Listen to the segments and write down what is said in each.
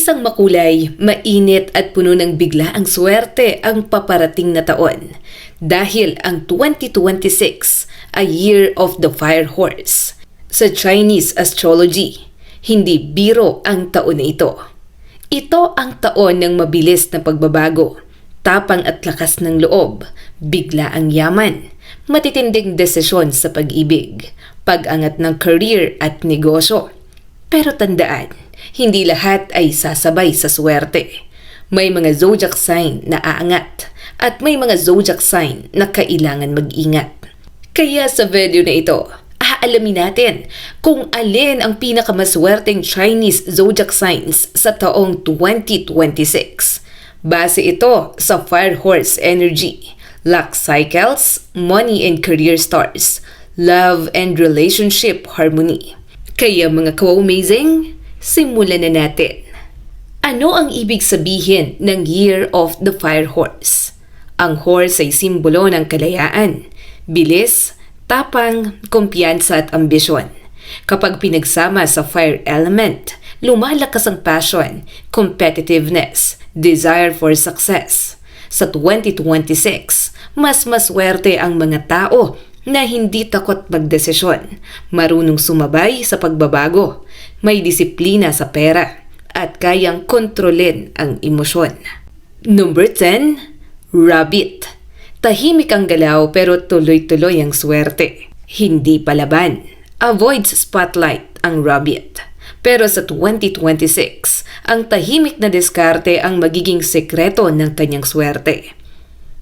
Isang makulay, mainit at puno ng biglaang swerte ang paparating na taon dahil ang 2026 ay Year of the Fire Horse. Sa Chinese astrology, hindi biro ang taon na ito. Ito ang taon ng mabilis na pagbabago, tapang at lakas ng loob, biglaang yaman, matitinding desisyon sa pag-ibig, pag-angat ng career at negosyo. Pero tandaan, hindi lahat ay sasabay sa swerte. May mga zodiac sign na aangat at may mga zodiac sign na kailangan mag-ingat. Kaya sa video na ito, aalamin natin kung alin ang pinakamaswerteng Chinese zodiac signs sa taong 2026. Base ito sa Fire Horse energy, luck cycles, money and career stars, love and relationship harmony. Kaya mga ka-amazing, simulan na natin. Ano ang ibig sabihin ng Year of the Fire Horse? Ang horse ay simbolo ng kalayaan, bilis, tapang, kumpiyansa at ambisyon. Kapag pinagsama sa fire element, lumalakas ang passion, competitiveness, desire for success. Sa 2026, mas maswerte ang mga tao na hindi takot magdesisyon, marunong sumabay sa pagbabago, may disiplina sa pera, at kayang kontrolin ang emosyon. Number 10, Rabbit. Tahimik ang galaw pero tuloy-tuloy ang swerte. Hindi palaban. Avoids spotlight ang Rabbit. Pero sa 2026, ang tahimik na diskarte ang magiging sekreto ng kanyang swerte.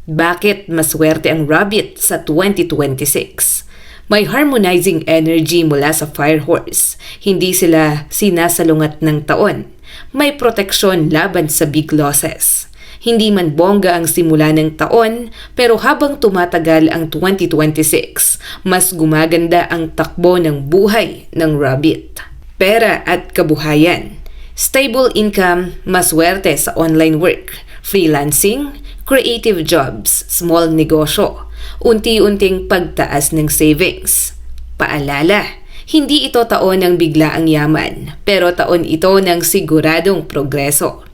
Bakit maswerte ang Rabbit sa 2026? May harmonizing energy mula sa Fire Horse. Hindi sila sinasalungat ng taon. May proteksyon laban sa big losses. Hindi man bongga ang simula ng taon, pero habang tumatagal ang 2026, mas gumaganda ang takbo ng buhay ng Rabbit. Pera at kabuhayan. Stable income, maswerte sa online work, freelancing, creative jobs, small negosyo, unti-unting pagtaas ng savings. Paalala, hindi ito taon ng biglaang yaman, pero taon ito ng siguradong progreso.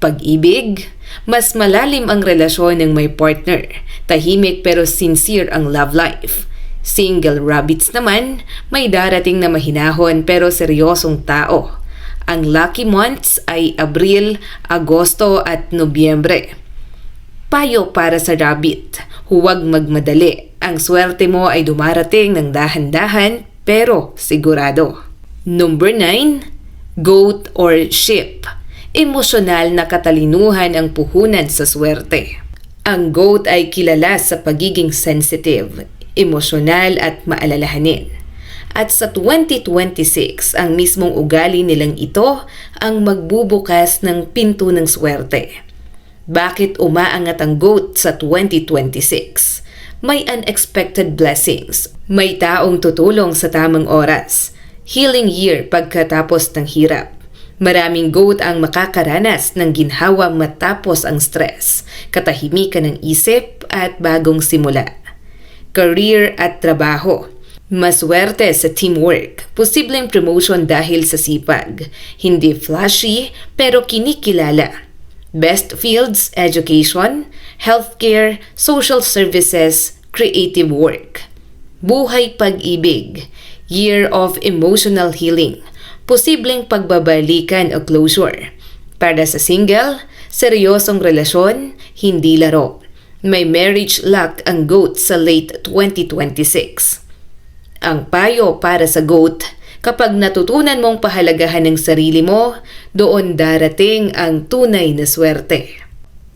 Pag-ibig, mas malalim ang relasyon ng may partner, tahimik pero sincere ang love life. Single rabbits naman, may darating na mahinahon pero seryosong tao. Ang lucky months ay Abril, Agosto at Nobyembre. Payo para sa Rabbit, huwag magmadali. Ang swerte mo ay dumarating ng dahan-dahan pero sigurado. Number 9, Goat or Sheep. Emosyonal na katalinuhan ang puhunan sa swerte. Ang goat ay kilala sa pagiging sensitive, emosyonal at maalalahanin. At sa 2026, ang mismong ugali nilang ito ang magbubukas ng pinto ng swerte. Bakit umaangat ang goat sa 2026? May unexpected blessings. May taong tutulong sa tamang oras. Healing year pagkatapos ng hirap. Maraming goat ang makakaranas ng ginhawa matapos ang stress, katahimikan ng isip at bagong simula. Career at trabaho. Maswerte sa teamwork. Posibleng promotion dahil sa sipag. Hindi flashy pero kinikilala. Best fields, education, healthcare, social services, creative work. Buhay pag-ibig, year of emotional healing, posibleng pagbabalikan o closure. Para sa single, seryosong relasyon, hindi laro. May marriage luck ang goat sa late 2026. Ang payo para sa goat, kapag natutunan mong pahalagahan ng sarili mo, doon darating ang tunay na swerte.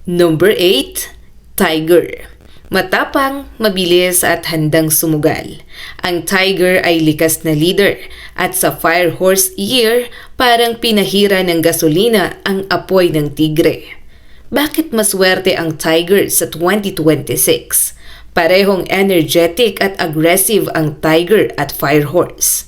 Number 8, Tiger. Matapang, mabilis at handang sumugal. Ang tiger ay likas na leader at sa Fire Horse year, parang pinahira ng gasolina ang apoy ng tigre. Bakit maswerte ang tiger sa 2026? Parehong energetic at aggressive ang tiger at Fire Horse.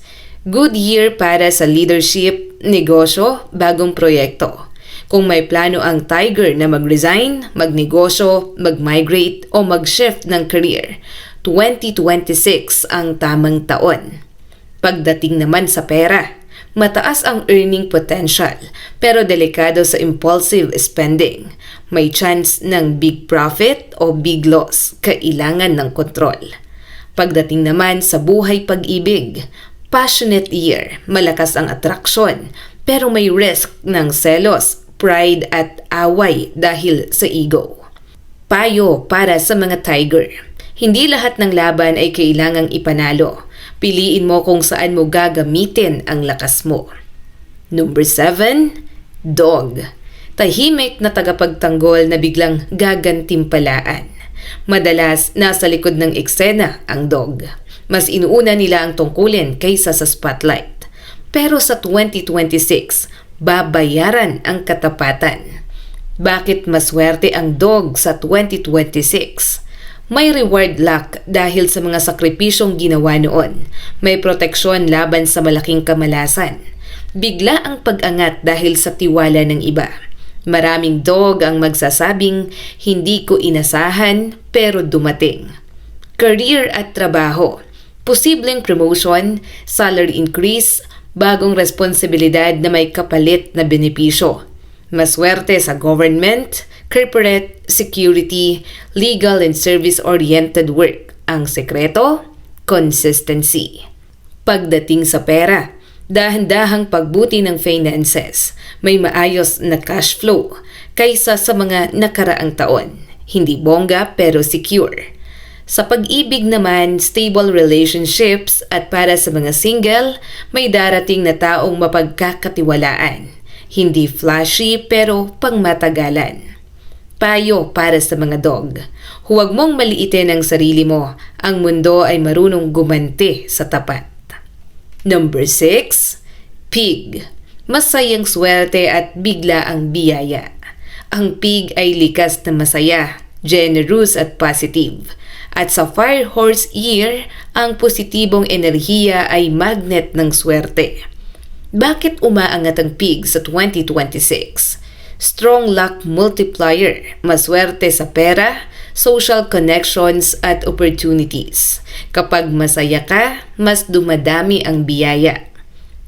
Good year para sa leadership, negosyo, bagong proyekto. Kung may plano ang tiger na mag-resign, magnegosyo, mag-migrate o mag-shift ng career, 2026 ang tamang taon. Pagdating naman sa pera, Mataas ang earning potential pero delikado sa impulsive spending. May chance ng big profit o big loss, kailangan ng kontrol. Pagdating naman sa buhay pag-ibig, passionate year, malakas ang atraksyon pero may risk ng selos, pride at away dahil sa ego. Payo para sa mga tiger. Hindi lahat ng laban ay kailangang ipanalo. Piliin mo kung saan mo gagamitin ang lakas mo. Number 7, dog. Tahimik na tagapagtanggol na biglang gagantimpalaan. Madalas nasa likod ng eksena ang dog. Mas inuuna nila ang tungkulin kaysa sa spotlight. Pero sa 2026, babayaran ang katapatan. Bakit maswerte ang dog sa 2026? May reward luck dahil sa mga sakripisyong ginawa noon. May proteksyon laban sa malaking kamalasan. Bigla ang pag-angat dahil sa tiwala ng iba. Maraming dog ang magsasabing, hindi ko inasahan pero dumating. Career at trabaho. Posibleng promotion, salary increase, bagong responsibilidad na may kapalit na benepisyo. Maswerte sa government, corporate, security, legal and service-oriented work. Ang sekreto, consistency. Pagdating sa pera, dahan-dahang pagbuti ng finances, may maayos na cash flow kaysa sa mga nakaraang taon. Hindi bongga pero secure. Sa pag-ibig naman, stable relationships at para sa mga single, may darating na taong mapagkakatiwalaan. Hindi flashy pero pangmatagalan. Payo para sa mga dog. Huwag mong maliitin ang sarili mo. Ang mundo ay marunong gumanti sa tapat. Number 6, pig. Masayang swerte at bigla ang biyaya. Ang pig ay likas na masaya, generous at positive. At sa Fire Horse Year, ang positibong enerhiya ay magnet ng swerte. Bakit umaangat ang pig sa 2026? Strong luck multiplier, maswerte sa pera, social connections at opportunities. Kapag masaya ka, mas dumadami ang biyaya.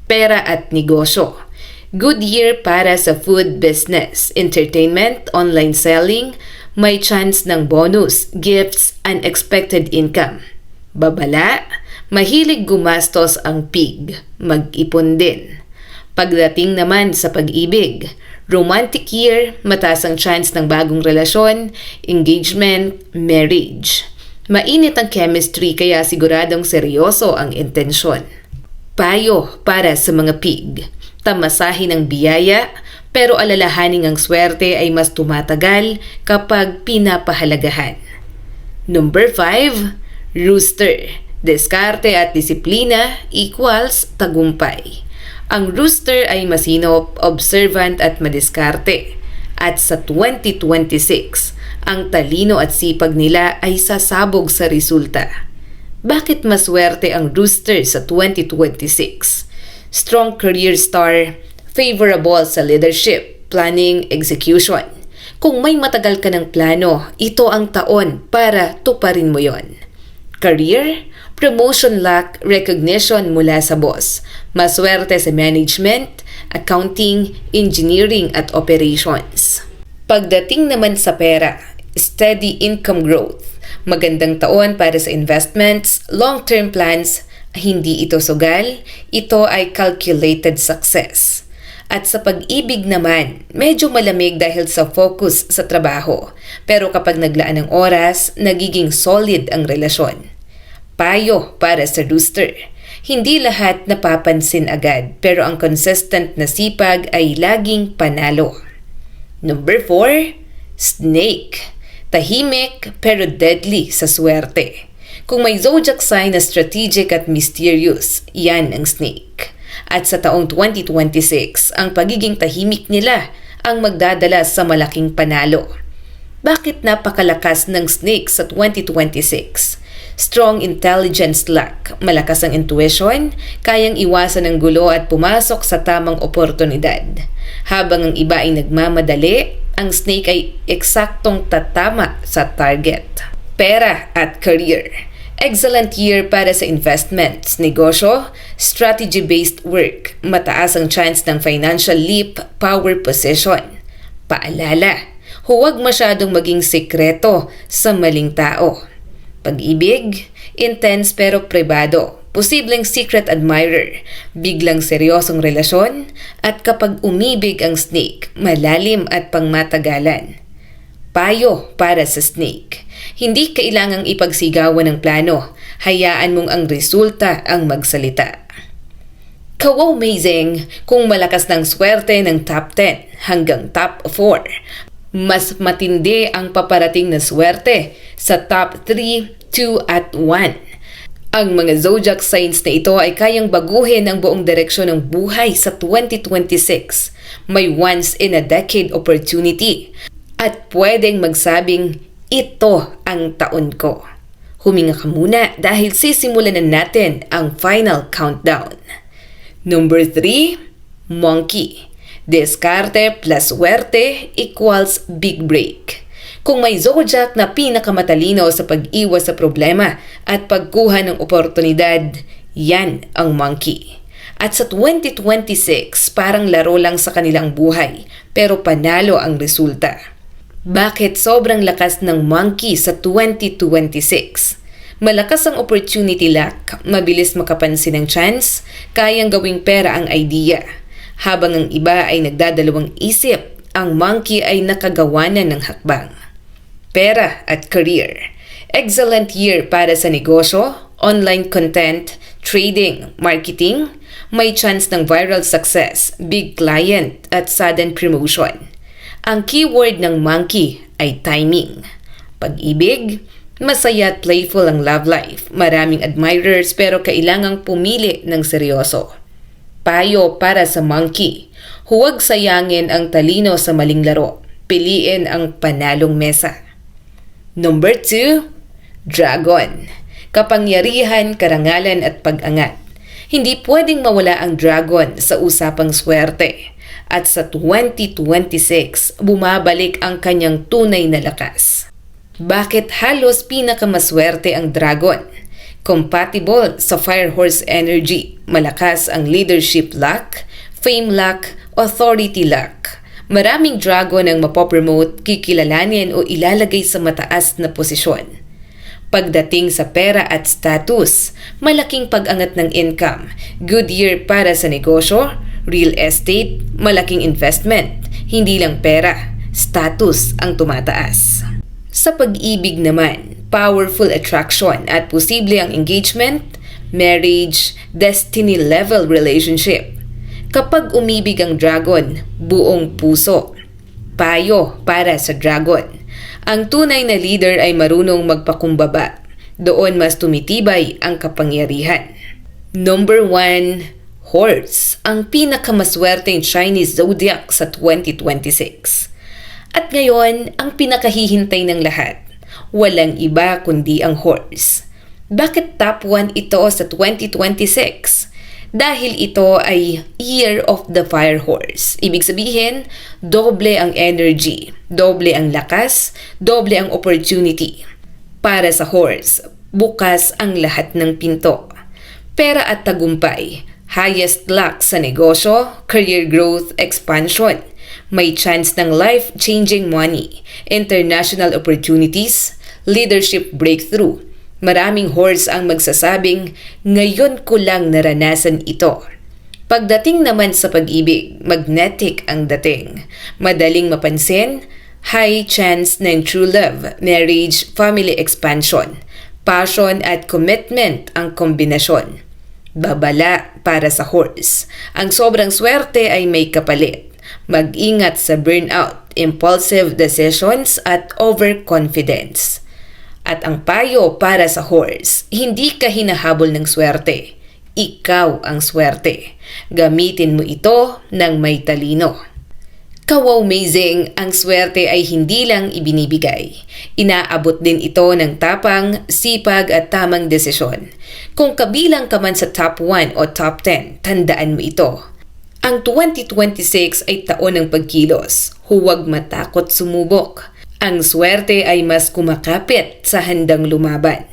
Pera at negosyo. Good year para sa food business, entertainment, online selling, may chance ng bonus, gifts, unexpected income. Babala, mahilig gumastos ang pig, mag-ipon din. Pagdating naman sa pag-ibig, romantic year, mataas ang chance ng bagong relasyon, engagement, marriage. Mainit ang chemistry kaya siguradong seryoso ang intensyon. Payo para sa mga pig. Tamasahin ang biyaya, pero alalahaning ang swerte ay mas tumatagal kapag pinapahalagahan. Number 5, rooster. Diskarte at disiplina equals tagumpay. Ang rooster ay masinop, observant at madiskarte. At sa 2026, ang talino at sipag nila ay sasabog sa resulta. Bakit maswerte ang rooster sa 2026? Strong career star, favorable sa leadership, planning, execution. Kung may matagal ka ng plano, ito ang taon para tuparin mo yon. Career, promotion luck, recognition mula sa boss. Maswerte sa management, accounting, engineering at operations. Pagdating naman sa pera, steady income growth. Magandang taon para sa investments, long-term plans. Hindi ito sugal, ito ay calculated success. At sa pag-ibig naman, medyo malamig dahil sa focus sa trabaho. Pero kapag naglaan ng oras, nagiging solid ang relasyon. Payo para sa rooster. Hindi lahat napapansin agad, pero ang consistent na sipag ay laging panalo. Number 4, snake. Tahimik pero deadly sa swerte. Kung may zodiac sign na strategic at mysterious, yan ang snake. At sa taong 2026, ang pagiging tahimik nila ang magdadala sa malaking panalo. Bakit napakalakas ng snake sa 2026? Strong intelligence luck, malakas ang intuition, kayang iwasan ng gulo at pumasok sa tamang oportunidad. Habang ang iba ay nagmamadali, ang snake ay eksaktong tatama sa target. Pera at career. Excellent year para sa investments, negosyo, strategy-based work. Mataas ang chance ng financial leap, power position. Paalala, huwag masyadong maging sekreto sa maling tao. Pag-ibig, intense pero pribado. Posibleng secret admirer, biglang seryosong relasyon, at kapag umibig ang snake, malalim at pangmatagalan. Payo para sa snake. Hindi kailangang ipagsigawan ng plano. Hayaan mong ang resulta ang magsalita. Ka-amazing kung malakas ng swerte ng top 10 hanggang top 4. Mas matindi ang paparating na swerte sa top 3, 2 at 1. Ang mga zodiac signs na ito ay kayang baguhin ang buong direksyon ng buhay sa 2026. May once-in-a-decade opportunity at pwedeng magsabing, ito ang taon ko. Huminga ka muna dahil sisimulan na natin ang final countdown. Number 3, Monkey. Diskarte plus swerte equals big break. Kung may zodiac na pinakamatalino sa pag-iwas sa problema at pagkuha ng oportunidad, yan ang monkey. At sa 2026, parang laro lang sa kanilang buhay, pero panalo ang resulta. Bakit sobrang lakas ng monkey sa 2026? Malakas ang opportunity luck, mabilis makapansin ng chance, kayang gawing pera ang idea. Habang ang iba ay nagdadalawang isip, ang monkey ay nakagawa na ng hakbang. Pera at career. Excellent year para sa negosyo, online content, trading, marketing. May chance ng viral success, big client at sudden promotion. Ang keyword ng monkey ay timing. Pag-ibig, masaya at playful ang love life. Maraming admirers pero kailangang pumili ng seryoso. Payo para sa monkey. Huwag sayangin ang talino sa maling laro. Piliin ang panalong mesa. Number 2, Dragon. Kapangyarihan, karangalan at pag-angat. Hindi pwedeng mawala ang dragon sa usapang swerte. At sa 2026, bumabalik ang kanyang tunay na lakas. Bakit halos pinakamaswerte ang dragon? Compatible sa fire horse energy. Malakas ang leadership luck, fame luck, authority luck. Maraming dragon ang mapopromote, kikilalanin o ilalagay sa mataas na posisyon. Pagdating sa pera at status, malaking pag-angat ng income, good year para sa negosyo, real estate, malaking investment, hindi lang pera, status ang tumataas. Sa pag-ibig naman, powerful attraction at posible ang engagement, marriage, destiny level relationship. Kapag umibig ang dragon, buong puso. Payo para sa dragon. Ang tunay na leader ay marunong magpakumbaba. Doon mas tumitibay ang kapangyarihan. Number 1, Horse. Ang pinakamaswerteng Chinese zodiac sa 2026. At ngayon, ang pinakahihintay ng lahat. Walang iba kundi ang horse. Bakit top 1 ito sa 2026? Dahil ito ay Year of the Fire Horse. Ibig sabihin, doble ang energy, doble ang lakas, doble ang opportunity. Para sa horse, bukas ang lahat ng pinto. Pera at tagumpay, highest luck sa negosyo, career growth, expansion. May chance ng life-changing money, international opportunities, leadership breakthrough. Maraming horse ang magsasabing, ngayon ko lang naranasan ito. Pagdating naman sa pag-ibig, magnetic ang dating. Madaling mapansin, high chance ng true love, marriage, family expansion. Passion at commitment ang kombinasyon. Babala para sa horse. Ang sobrang swerte ay may kapalit. Mag-ingat sa burnout, impulsive decisions at overconfidence. At ang payo para sa horse, hindi ka hinahabol ng swerte. Ikaw ang swerte. Gamitin mo ito ng may talino. Ka-amazing, ang swerte ay hindi lang ibinibigay. Inaabot din ito ng tapang, sipag at tamang desisyon. Kung kabilang ka man sa top 1 o top 10, tandaan mo ito. Ang 2026 ay taon ng pagkilos. Huwag matakot sumubok. Ang swerte ay mas kumakapit sa handang lumaban.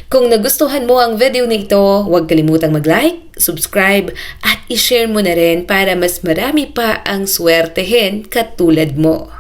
Kung nagustuhan mo ang video na ito, huwag kalimutang mag-like, subscribe, at i-share mo na rin para mas marami pa ang swertehin katulad mo.